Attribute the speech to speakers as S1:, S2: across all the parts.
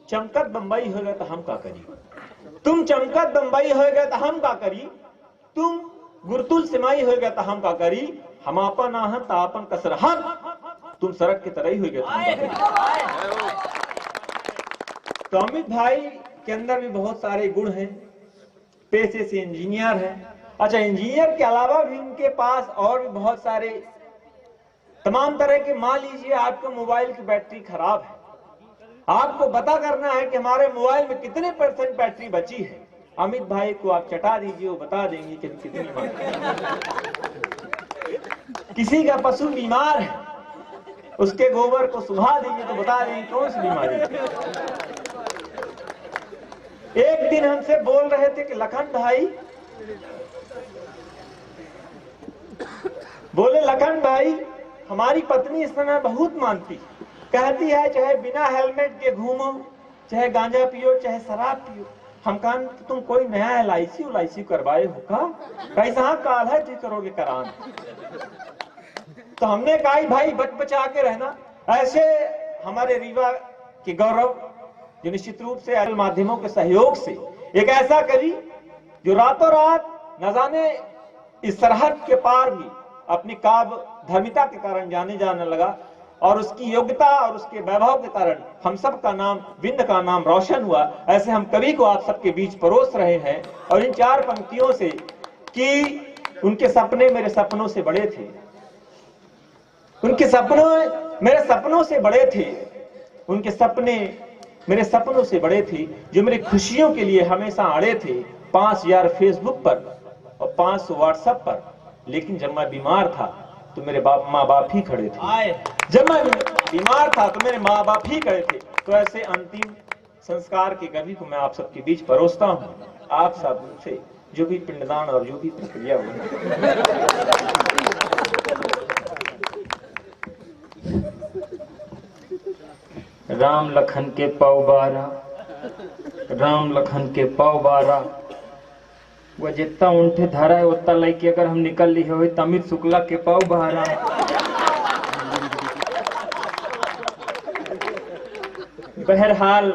S1: चमकत बंबई हो गए तो हम का करी, तुम चमकत बंबई हो गए तो हम का करी, तुम गुरतुल सिमाई हो गए तो हम का करी, हम आपन आहन तापन कसरहन, तुम सड़क की तरह ही हो गए तो अमित भाई के अंदर भी बहुत सारे गुण हैं, पेशे से इंजीनियर है। अच्छा, इंजीनियर के अलावा भी उनके पास और भी बहुत सारे तमाम तरह के, मान लीजिए आपका मोबाइल की बैटरी खराब है, आपको पता करना है कि हमारे मोबाइल में कितने % बैटरी बची है, अमित भाई को आप चटा दीजिए, वो बता देंगे कि कितनी मात्रा। किसी का पशु बीमार है, उसके गोबर को सुखा दीजिए तो बता देंगे कौन सी बीमारी है। एक दिन हमसे बोल रहे थे कि लखन भाई, बोले लखन भाई हमारी पत्नी इस समय बहुत मानती, कहती है चाहे बिना हेलमेट के घूमो, चाहे गांजा पियो, चाहे शराब पियो। हम कहा तुम कोई नया LIC करवाए हो का? कैसा काल है ठीक करोगे करान? तो हमने कहा भाई बच बचा के रहना। ऐसे हमारे रीवा के गौरव जो निश्चित रूप से माध्यमों के सहयोग से एक ऐसा कवि जो रातों रात न जाने इस सरहद के पार भी अपनी काव्य धर्मिता के कारण जाने जाने लगा, और उसकी योग्यता और उसके वैभव के कारण हम सब का नाम, विंध्य का नाम रोशन हुआ। ऐसे हम कवि को आप सबके बीच परोस रहे हैं, और इन 4 पंक्तियों से कि उनके सपने मेरे सपनों से बड़े थे, उनके सपनों मेरे सपनों से बड़े थे, उनके सपने मेरे सपनों से बड़े थे, जो मेरी खुशियों के लिए हमेशा अड़े थे। 5000 फेसबुक पर और 500 व्हाट्सएप पर, लेकिन जब मैं बीमार था तो मेरे माँ बाप ही खड़े थे। जब मैं बीमार था तो मेरे माँ बाप ही खड़े थे। तो ऐसे अंतिम संस्कार के कवि को मैं आप सबके बीच परोसता हूँ। आप सब से जो भी पिंडदान और जो भी प्रक्रिया हुई,
S2: राम लखन के पौ बारा, राम लखन के पौ बारा, वो जितना उंठे धारा है उतना लाइक अगर हम निकल ली हो तो अमित शुक्ला के पौ बहारा। बहरहाल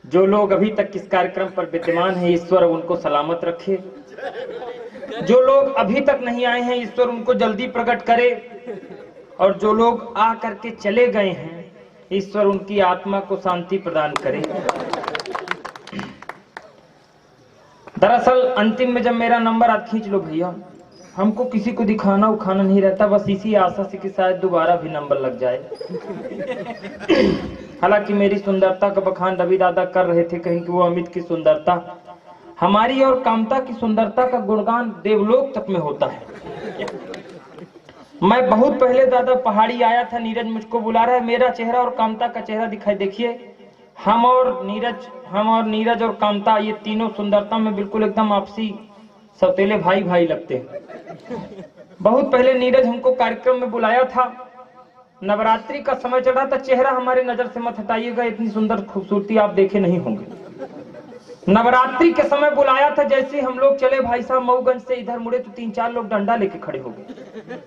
S2: जो लोग अभी तक इस कार्यक्रम पर विद्यमान हैं, ईश्वर उनको सलामत रखे। जो लोग अभी तक नहीं आए हैं, ईश्वर उनको जल्दी प्रकट करे। और जो लोग आ करके चले गए हैं, ईश्वर उनकी आत्मा को शांति प्रदान करे। दरअसल अंतिम में जब मेरा नंबर आप खींच लो भैया, हमको किसी को दिखाना उखाना नहीं रहता, बस इसी आशा से कि शायद दोबारा भी नंबर लग जाए। हालांकि मेरी सुंदरता का बखान रवि दादा कर रहे थे, कहीं कि वो अमित की सुंदरता, हमारी और कामता की सुंदरता का गुणगान देवलोक तक में होता है। मैं बहुत पहले दादा पहाड़ी आया था, नीरज मुझको बुला रहा है, मेरा चेहरा और कामता का चेहरा दिखाई देखिए। हम और नीरज और कामता, ये तीनों सुंदरता में बिल्कुल एकदम आपसी सौतेले भाई भाई लगते हैं। बहुत पहले नीरज हमको कार्यक्रम में बुलाया था, नवरात्रि का समय चल रहा था। चेहरा हमारे नजर से मत हटाइएगा, इतनी सुंदर खूबसूरती आप देखे नहीं होंगे। नवरात्रि के समय बुलाया था, जैसे हम लोग चले भाई साहब मऊगंज से इधर मुड़े तो 3-4 लोग डंडा लेके खड़े हो गए।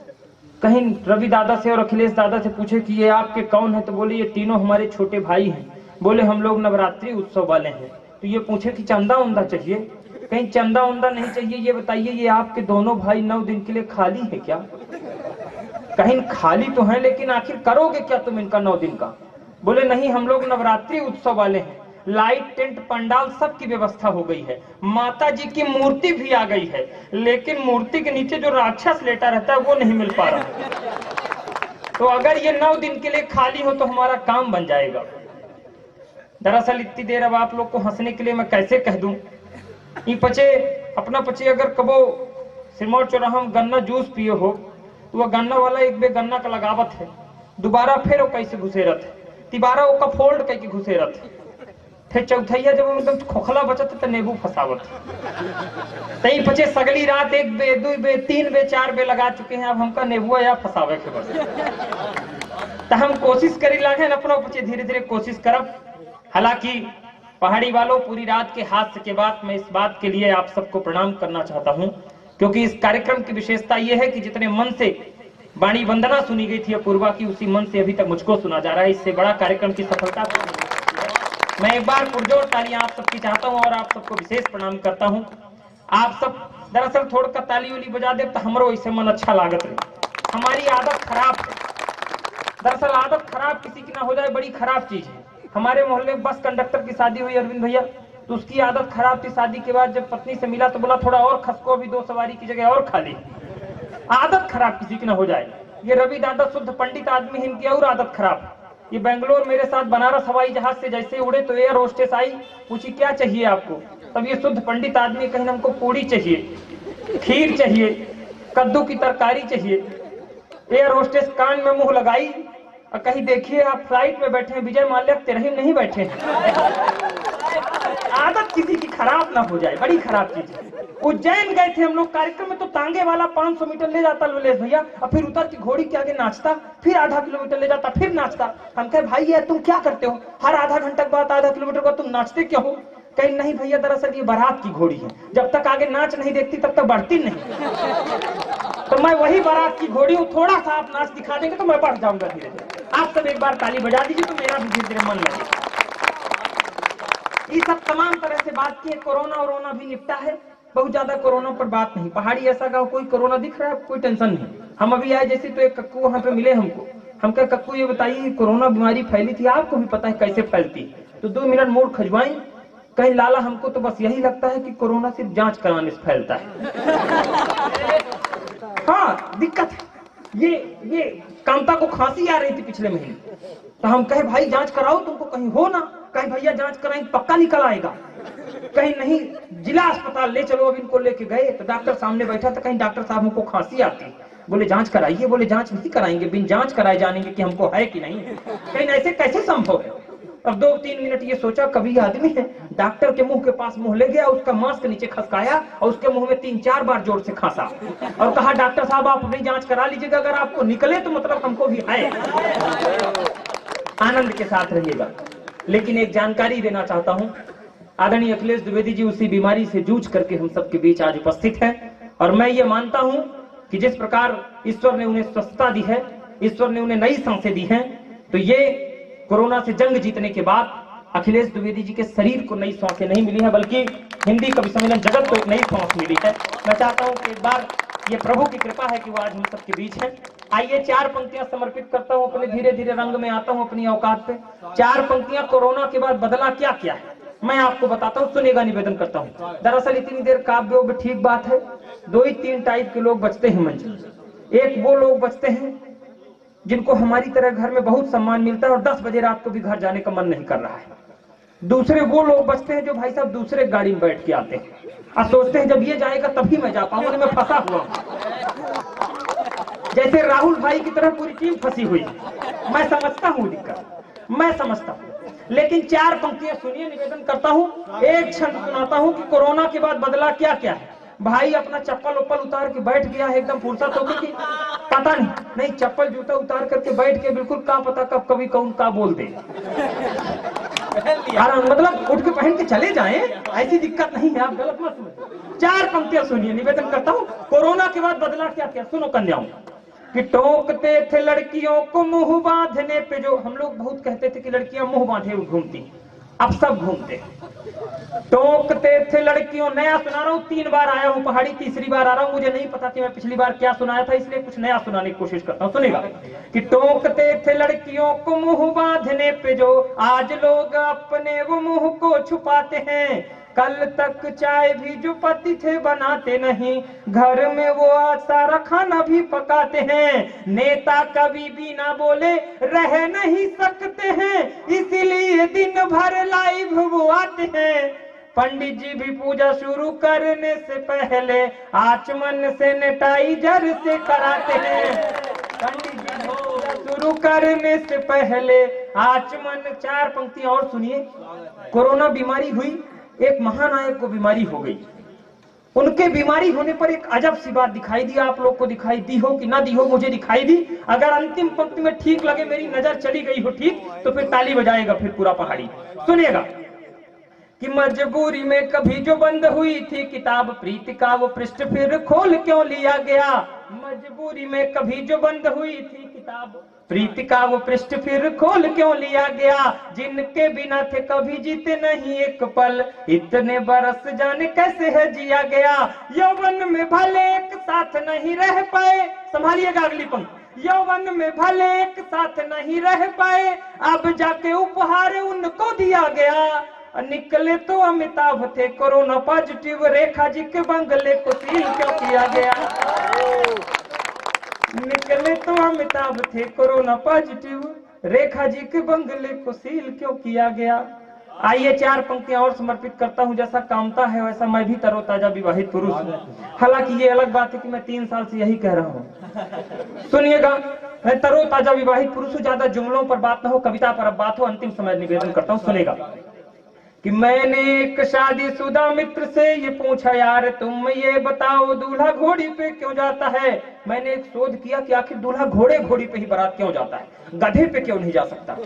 S2: कहीं रवि दादा से और अखिलेश दादा से पूछे कि ये आपके कौन है, तो बोले ये तीनों हमारे छोटे भाई हैं। बोले हम लोग नवरात्रि उत्सव वाले हैं। तो ये पूछे कि चंदा उंदा चाहिए, कहीं चंदा उंदा नहीं चाहिए। ये बताइए ये आपके दोनों भाई 9 दिन के लिए खाली है क्या? कहीं खाली तो है, लेकिन आखिर करोगे क्या तुम इनका 9 दिन का? बोले नहीं, हम लोग नवरात्रि उत्सव वाले हैं, लाइट टेंट पंडाल सबकी व्यवस्था हो गई है, माता जी की मूर्ति भी आ गई है, लेकिन मूर्ति के नीचे जो राक्षस लेटा रहता है वो नहीं मिल पा रहा। तो अगर ये 9 दिन के लिए खाली हो तो हमारा काम बन जाएगा। दरअसल इतनी देर अब आप लोग को हंसने के लिए मैं कैसे कह दूं, ये पचे अपना पचे अगर कबो सिरमौर चौराहा में गन्ना जूस पिए हो तो वह गन्ना वाला एक बे गन्ना का लगावत है, दोबारा फिर वो कैसे घुसेरत है, तिबारा वो का फोल्ड करके घुसेरत है, फिर चौथैया जब एकदम खोखला बचत तो नींबू फसावत। तई पचे सगली रात 1 बे 2 बे 3 बे 4 बे लगा चुके हैं, अब हमका नींबुआ या फसावे के बस। तो हम कोशिश करी लागे अपना पचे धीरे धीरे कोशिश करब। हालांकि पहाड़ी वालों, पूरी रात के हास्य के बाद मैं इस बात के लिए आप सबको प्रणाम करना चाहता हूं, क्योंकि इस कार्यक्रम की विशेषता यह है कि जितने मन से वाणी वंदना सुनी गई थी अपूर्वा की, उसी मन से अभी तक मुझको सुना जा रहा है। इससे बड़ा कार्यक्रम की सफलता मैं एक बार पुरजोर तालियां आप सबकी चाहता हूं और आप सबको विशेष प्रणाम करता हूं। आप सब दरअसल थोड़ा का ताली उली बजा दे तो हमरो इससे मन अच्छा लागत रहे। हमारी आदत खराब है, दरअसल आदत खराब किसी की ना हो जाए बड़ी खराब चीज है। हमारे मोहल्ले में बस कंडक्टर की शादी हुई अरविंद भैया, तो उसकी आदत खराब थी। शादी के बाद जब पत्नी से मिला तो बोला थोड़ा और खसको, अभी 2 सवारी की जगह और खाली। आदत खराब किसी की ना हो जाए। ये रवि दादा शुद्ध पंडित आदमी है, इनकी और आदत खराब। ये बेंगलोर मेरे साथ बनारस हवाई जहाज से जैसे उड़े तो एयर होस्टेस आई, पूछी क्या चाहिए आपको, तब ये शुद्ध पंडित आदमी कहीं हमको पूड़ी चाहिए, खीर चाहिए, कद्दू की तरकारी चाहिए। एयर होस्टेस कान में मुंह लगाई और कहीं देखिए आप फ्लाइट में बैठे हैं, विजय माल्या तिरहिम नहीं बैठे हैं। आदत किसी की खराब ना हो जाए, बड़ी खराब चीज है। उज्जैन गए थे हम लोग कार्यक्रम में, तो तांगे वाला 500 मीटर ले जाता लवलेश भैया और फिर उतर के घोड़ी के आगे नाचता, फिर आधा किलोमीटर ले जाता फिर नाचता। हम कहे भाई ये तुम क्या करते हो, हर आधा घंटा के बाद आधा किलोमीटर बाद तुम नाचते क्यों हो? कहीं नहीं भैया दरअसल ये बारात की घोड़ी है, जब तक आगे नाच नहीं देखती तब तक बढ़ती नहीं। तो मैं वही बारात की घोड़ी हूँ, थोड़ा सा आप नाच दिखा देंगे तो मैं बढ़ जाऊंगा धीरे धीरे। आप सब एक बार ताली बजा दीजिए तो मेरा भी धीरे धीरे मन लगे। ये सब तमाम तरह से बात की है। कोरोना वरोना भी निपटा है, बहुत ज्यादा कोरोना पर बात नहीं। पहाड़ी ऐसा गाँव कोई कोरोना दिख रहा है, कोई टेंशन नहीं। हम अभी आए जैसे तो एक कक्कू वहां पे मिले हमको, हम कहे कक्कू ये बताइए कोरोना बीमारी फैली थी, आपको भी पता है कैसे फैलती, तो 2 मिनट मूड खजवाई। कहीं लाला हमको तो बस यही लगता है कि कोरोना सिर्फ जांच कराने से फैलता है। हाँ दिक्कत है ये कांता को खांसी आ रही थी पिछले महीने, तो हम कहे भाई जांच कराओ, तुमको कहीं हो ना, कहीं भैया जांच कराएं पक्का निकल आएगा, कहीं नहीं जिला अस्पताल ले चलो। अब इनको लेके गए तो डॉक्टर सामने बैठा था, कहीं डॉक्टर साहब हमको खांसी आती, बोले जांच कराइए, बोले जांच नहीं कराएंगे, बिन जांच कराए जानेंगे कि हमको है कि नहीं। कहीं ऐसे कैसे संभव है? अब 2-3 मिनट ये सोचा कभी आदमी है, डॉक्टर के मुंह के पास मुंह ले गया, उसका मास्क नीचे खसकाया और उसके मुंह में 3-4 बार जोर से खांसा और कहा डॉक्टर साहब आप अपनी जांच करा लीजिएगा, अगर आपको निकले तो मतलब हमको भी है। आनंद के साथ रहिएगा। लेकिन एक जानकारी देना चाहता हूं, आदरणीय अखिलेश द्विवेदी जी उसी बीमारी से जूझ करके हम सबके बीच आज उपस्थित हैं, और मैं ये मानता हूं कि जिस प्रकार ईश्वर ने उन्हें स्वस्थता दी है, ईश्वर ने उन्हें नई सांसें दी हैं, तो ये कोरोना से जंग जीतने के बाद अखिलेश द्विवेदी जी के शरीर को नई सांसें नहीं मिली है, बल्कि हिंदी कवि सम्मेलन जगत को एक नई सांस मिली है। मैं चाहता हूं कि एक बार ये प्रभु की कृपा है कि वो आज हम सबके बीच है। आइए 4 पंक्तियां समर्पित करता हूं, अपने धीरे धीरे रंग में आता हूं अपनी औकात पे। 4 पंक्तियां कोरोना के बाद बदला क्या क्या है मैं आपको बताता हूं, सुनेगा निवेदन करता हूं। दरअसल इतनी देर काव्य वो ठीक बात है, 2 ही 3 टाइप के लोग बचते हैं मंच में। एक वो लोग बचते हैं जिनको हमारी तरह घर में बहुत सम्मान मिलता है और 10 बजे रात को भी घर जाने का मन नहीं कर रहा है। दूसरे वो लोग बचते हैं जो भाई साहब दूसरे गाड़ी में बैठ के आते हैं और सोचते हैं जब ये जाएगा तभी मैं जा पाऊंगा, मैं फंसा हुआ जैसे राहुल भाई की तरह पूरी टीम फंसी हुई। मैं समझता हूँ दिक्कत, मैं समझता हूँ, लेकिन 4 पंक्तियां सुनिए, निवेदन करता हूँ, एक क्षण सुनाता हूँ कि कोरोना के बाद बदला क्या क्या है। भाई अपना चप्पल उप्पल उतार के बैठ गया है एकदम फुर्सत होकर कि पता नहीं चप्पल जूता उतार करके बैठ के बिल्कुल का पता कब कभी कौन का बोल दे, मतलब उठ के पहन के चले जाएं, ऐसी दिक्कत नहीं है, आप गलत मत समझिए। 4 पंक्तियां सुनिए, निवेदन करता हूँ, कोरोना के बाद बदला क्या क्या। सुनो कन्याओं, कि टोकते थे लड़कियों को मुंह बांधने पे, जो हम लोग बहुत कहते थे कि लड़कियां मुंह बांधे घूमती, अब सब घूमते। टोकते थे लड़कियों, नया सुना रहा हूं, 3 बार आया हूं पहाड़ी, तीसरी बार आ रहा हूं, मुझे नहीं पता कि मैं पिछली बार क्या सुनाया था, इसलिए कुछ नया सुनाने की कोशिश करता हूं। सुनेगा कि टोकते थे लड़कियों को मुंह बांधने पे, जो आज लोग अपने वो मुंह को छुपाते हैं, कल तक चाय भी जो पति थे बनाते नहीं, घर में वो आज सारा खाना भी पकाते हैं, नेता कभी भी ना बोले रह नहीं सकते हैं, इसीलिए दिन भर लाइव वो आते हैं, पंडित जी भी पूजा शुरू करने से पहले आचमन सैनिटाइजर से कराते हैं, पंडित जी पूजा शुरू करने से पहले आचमन। 4 पंक्तियां और सुनिए। कोरोना बीमारी हुई, एक महानायक को बीमारी हो गई, उनके बीमारी होने पर एक अजब सी बात दिखाई दी, आप लोग को दिखाई दी हो कि ना दी हो, मुझे दिखाई दी। अगर अंतिम पंक्ति में ठीक लगे, मेरी नजर चली गई हो ठीक, तो फिर ताली बजाएगा फिर पूरा पहाड़ी। सुनिएगा कि मजबूरी में कभी जो बंद हुई थी किताब प्रीति का वो पृष्ठ फिर खोल क्यों लिया गया, मजबूरी में कभी जो बंद हुई थी किताब प्रीति का वो पृष्ठ फिर खोल क्यों लिया गया, जिनके बिना थे कभी जीते नहीं एक पल, इतने बरस जाने कैसे है जिया गया। यौवन में भले एक साथ नहीं रह पाए, संभालिएगा अगली पंक्ति, यौवन में भले एक साथ नहीं रह पाए, अब जाके उपहार उनको दिया गया। निकले तो अमिताभ थे कोरोना पॉजिटिव, रेखा जी के बंगले को सील क्यों किया गया। निकले तो अमिताभ थे कोरोना पॉजिटिव, रेखा जी के बंगले को सील क्यों किया गया। आइए 4 पंक्तियां और समर्पित करता हूं। जैसा कामता है वैसा मैं भी तरोताजा विवाहित पुरुष हूं। हालांकि ये अलग बात है कि मैं 3 साल से यही कह रहा हूं। सुनिएगा, मैं तरोताजा विवाहित पुरुष हूं। ज्यादा जुमलों पर बात ना हो, कविता पर अब बात हो। अंतिम समय निवेदन करता हूं, सुनेगा कि मैंने एक शादीशुदा मित्र से ये पूछा, यार तुम ये बताओ दूल्हा घोड़ी पे क्यों जाता है। मैंने एक शोध किया कि आखिर दूल्हा घोड़ी पे ही बारात क्यों जाता है, गधे पे क्यों नहीं जा सकता।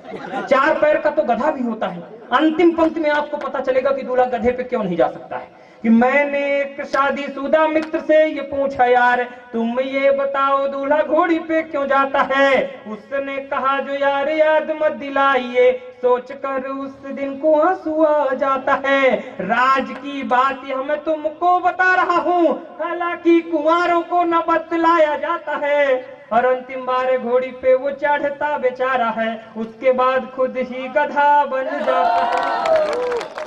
S2: 4 पैर का तो गधा भी होता है। अंतिम पंक्ति में आपको पता चलेगा कि दूल्हा गधे पे क्यों नहीं जा सकता है। कि मैंने एक शादीशुदा मित्र से ये पूछा, यार तुम ये बताओ दूल्हा घोड़ी पे क्यों जाता है। उसने कहा, जो यार याद मत दिलाइए, सोच कर उस दिन को आंसू आ जाता है। राज की बात यह मैं तुमको बता रहा हूँ, हालांकि कुंवारों को न बतलाया जाता है। और अंतिम बार घोड़ी पे वो चढ़ता बेचारा है, उसके बाद खुद ही गधा बन जाता है।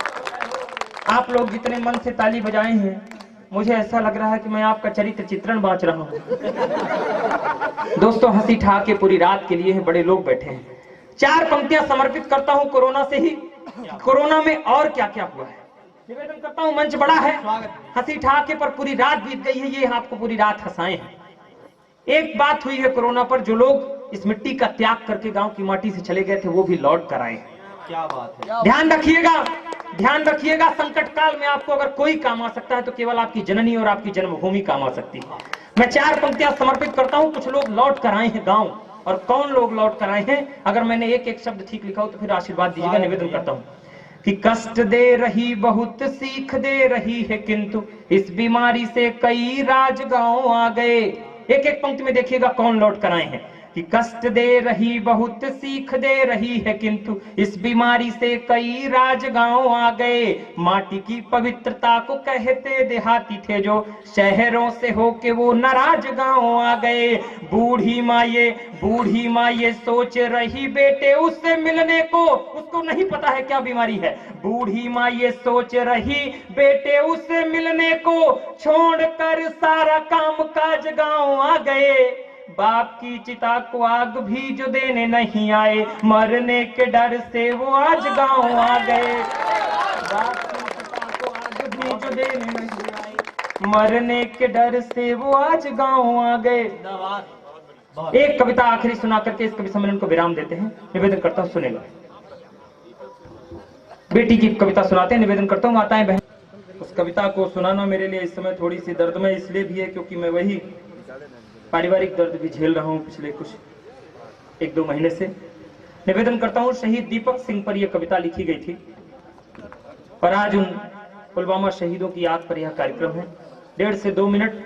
S2: आप लोग जितने मन से ताली बजाए हैं, मुझे ऐसा लग रहा है कि मैं आपका चरित्र चित्रण बांच रहा हूं। दोस्तों, हंसी ठहाके पूरी रात के लिए बड़े लोग बैठे हैं। 4 पंक्तियां समर्पित करता हूं कोरोना से ही। कोरोना में और क्या क्या हुआ है निवेदन करता हूं। मंच बड़ा है, हंसी ठहाके पर पूरी रात बीत गई है, ये आपको पूरी रात हंसाए हैं। एक बात हुई है कोरोना पर, जो लोग इस मिट्टी का त्याग करके गांव की माटी से चले गए थे वो भी लौट कर आए। क्या बात है। ध्यान रखिएगा, ध्यान रखिएगा, संकट काल में आपको अगर कोई काम आ सकता है तो केवल आपकी जननी और आपकी जन्मभूमि काम आ सकती है। मैं 4 पंक्तियां समर्पित करता हूं। कुछ लोग लौट कर आए हैं गांव, और कौन लोग लौट कर आए हैं, अगर मैंने एक एक शब्द ठीक लिखा हो तो फिर आशीर्वाद दीजिएगा। निवेदन करता हूं कि कष्ट दे रही बहुत सीख दे रही है, किंतु इस बीमारी से कई राज गांव आ गए। एक एक पंक्ति में देखिएगा कौन लौट कर आए हैं। कि कष्ट दे रही बहुत सीख दे रही है, किंतु इस बीमारी से कई राज गांव आ गए। माटी की पवित्रता को कहते देहाती थे, जो शहरों से होके वो नाराज गांव आ गए। बूढ़ी माँ ये सोच रही बेटे उससे मिलने को, उसको नहीं पता है क्या बीमारी है। बूढ़ी माँ ये सोच रही बेटे उससे मिलने को, छोड़कर सारा काम काज गांव आ गए। बाप की चिता को आग भी जो देने नहीं आए, मरने के डर से वो आज गांव आ गए। बाप की चिता को आग भी जो देने नहीं आए, मरने के डर से वो आज गांव आ गए। एक कविता आखिरी सुना करके इस कवि सम्मेलन को विराम देते हैं। निवेदन करता हूं, सुनेगा। बेटी की कविता सुनाते हैं। निवेदन करता हूं, माताएं बहन, उस कविता को सुनाना मेरे लिए इस समय थोड़ी सी दर्दमय इसलिए भी है क्योंकि मैं वही पारिवारिक दर्द भी झेल रहा हूं पिछले कुछ 1-2 महीने से। निवेदन करता हूं, शहीद दीपक सिंह पर यह कविता लिखी गई थी और आज उन पुलवामा शहीदों की याद पर यह कार्यक्रम है। 1.5 से 2 मिनट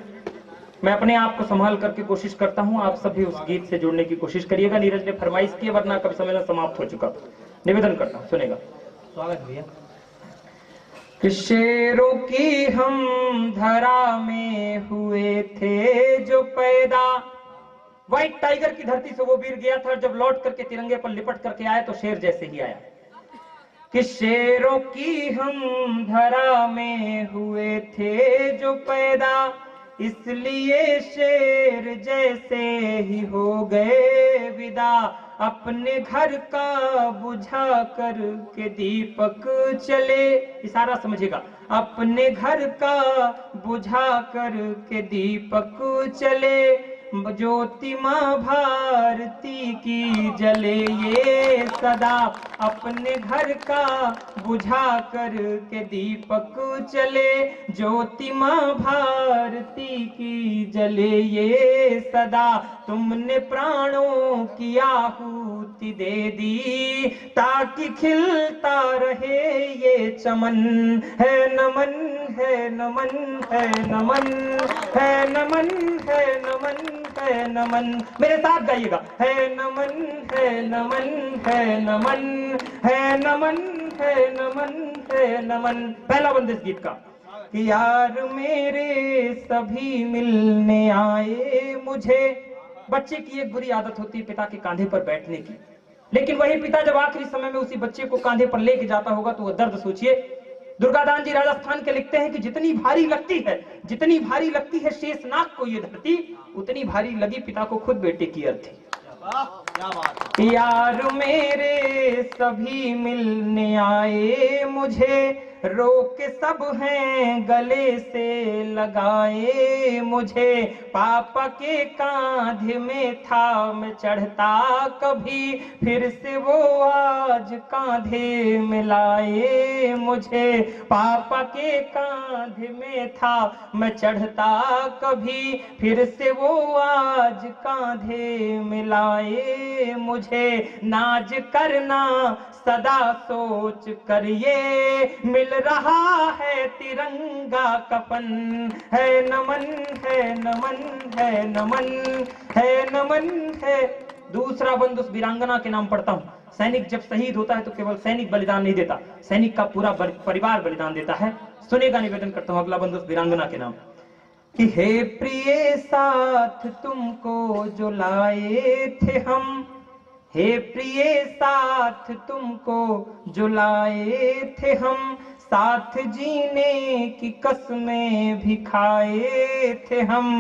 S2: मैं अपने आप को संभाल करके कोशिश करता हूं, आप सब भी उस गीत से जुड़ने की कोशिश करिएगा। नीरज ने फरमाइश की, वरना कवि सम्मेलन समाप्त हो चुका। निवेदन करता हूं, सुनेगा। स्वागत भैया। कि शेरों की हम धरा में हुए थे जो पैदा, व्हाइट टाइगर की धरती से वो वीर गया था, जब लौट करके तिरंगे पर लिपट करके आया तो शेर जैसे ही आया। कि शेरों की हम धरा में हुए थे जो पैदा, इसलिए शेर जैसे ही हो गए विदा। अपने घर का बुझा कर के दीपक चले, इशारा समझेगा, अपने घर का बुझा कर के दीपक चले। ज्योति माँ भारती की जले ये सदा, अपने घर का बुझा कर के दीपक चले। ज्योति माँ भारती की जले ये सदा, तुमने प्राणों की आहुति दे दी, ताकि खिलता रहे ये चमन। है नमन है नमन है नमन है नमन है नमन है नमन। मेरे साथ गाइएगा, है नमन है नमन है नमन है नमन है नमन है नमन। पहला बंद इस गीत का कि यार मेरे सभी मिलने आए मुझे। बच्चे की एक बुरी आदत होती है पिता के कांधे पर बैठने की, लेकिन वही पिता जब आखिरी समय में उसी बच्चे को कांधे पर लेके जाता होगा तो वो दर्द सोचिए। दुर्गादान जी राजस्थान के लिखते हैं कि जितनी भारी लगती है शेषनाग को ये धरती, उतनी भारी लगी पिता को खुद बेटे की अर्थी। यार मेरे सभी मिलने आए मुझे, रोक सब हैं गले से लगाए मुझे। पापा के कांधे में था मैं चढ़ता कभी, फिर से वो आज कांधे में लाए मुझे। पापा के कांधे में था मैं चढ़ता कभी, फिर से वो आज कांधे में लाए मुझे। नाज करना सदा सोच कर ये, मिल रहा है तिरंगा कफन। है नमन है नमन है नमन है नमन है। दूसरा बंद उस वीरांगना के नाम पढ़ता हूं। सैनिक जब शहीद होता है तो केवल सैनिक बलिदान नहीं देता, सैनिक का पूरा परिवार बलिदान देता है। सुनेगा, निवेदन करता हूं। अगला बंद उस वीरांगना के नाम कि हे प्रिय साथ तुमको जो लाए थे हम, हे प्रिय साथ तुमको जो लाए थे हम, साथ जीने की कसमें भी खाए थे हम।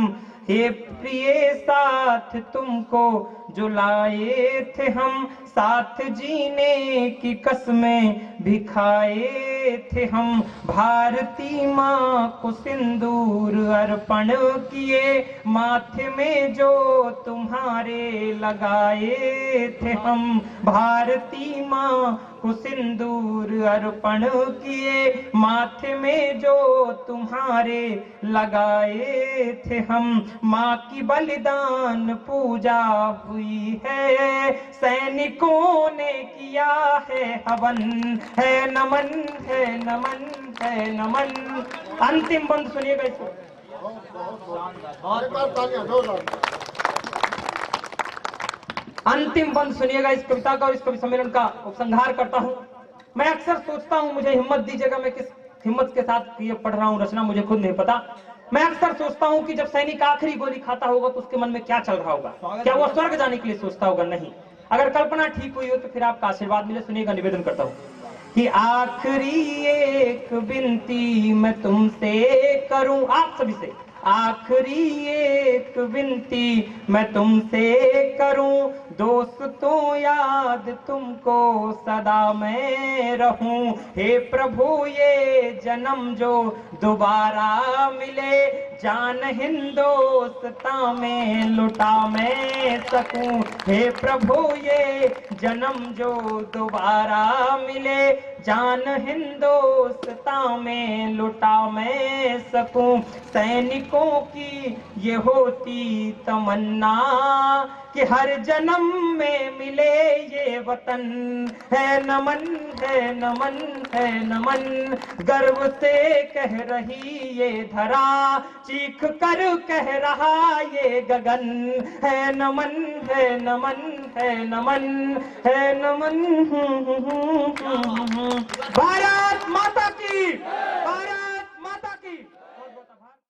S2: हे प्रिय साथ तुमको जो लाए थे हम, साथ जीने की कसमें भी खाए थे हम। भारती माँ को सिंदूर अर्पण किए, माथे में जो तुम्हारे लगाए थे हम। भारती माँ को सिंदूर अर्पण किए, माथे में जो तुम्हारे लगाए थे हम। माँ की बलिदान पूजा हुई है, सैनिकों ने किया है हवन। है नमन है नमन है नमन। अंतिम बंद सुनिएगा इसको। अंतिम बंद सुनिएगा इस कविता का और इस कवि सम्मेलन का उपसंहार करता हूं। मैं अक्सर सोचता हूं, मुझे हिम्मत दीजिएगा, मैं किस हिम्मत के साथ ये पढ़ रहा हूं रचना मुझे खुद नहीं पता। मैं अक्सर सोचता हूं कि जब सैनिक आखिरी गोली खाता होगा तो उसके मन में क्या चल रहा होगा। क्या वो स्वर्ग जाने के लिए सोचता होगा? नहीं। अगर कल्पना ठीक हुई हो तो फिर आपका आशीर्वाद मिले। सुनिएगा, निवेदन करता हूं कि आखिरी एक विनती मैं तुमसे करूं, आप सभी से। आखिरी एक विनती मैं तुमसे करूं, दोस्तों याद तुमको सदा मैं रहूं। हे प्रभु ये जन्म जो दोबारा मिले, जान हिंदोस्तां में लुटा मैं सकूं। हे प्रभु ये जन्म जो दोबारा मिले, जान हिंदोस्तां में लुटा मैं सकूं। सैनिकों की ये होती तमन्ना कि हर जन्म में मिले ये वतन। है नमन है नमन है नमन, गर्व से कह रही ये धरा, चीख कर कह रहा ये गगन। है नमन है नमन है नमन है नमन। भारत माता की।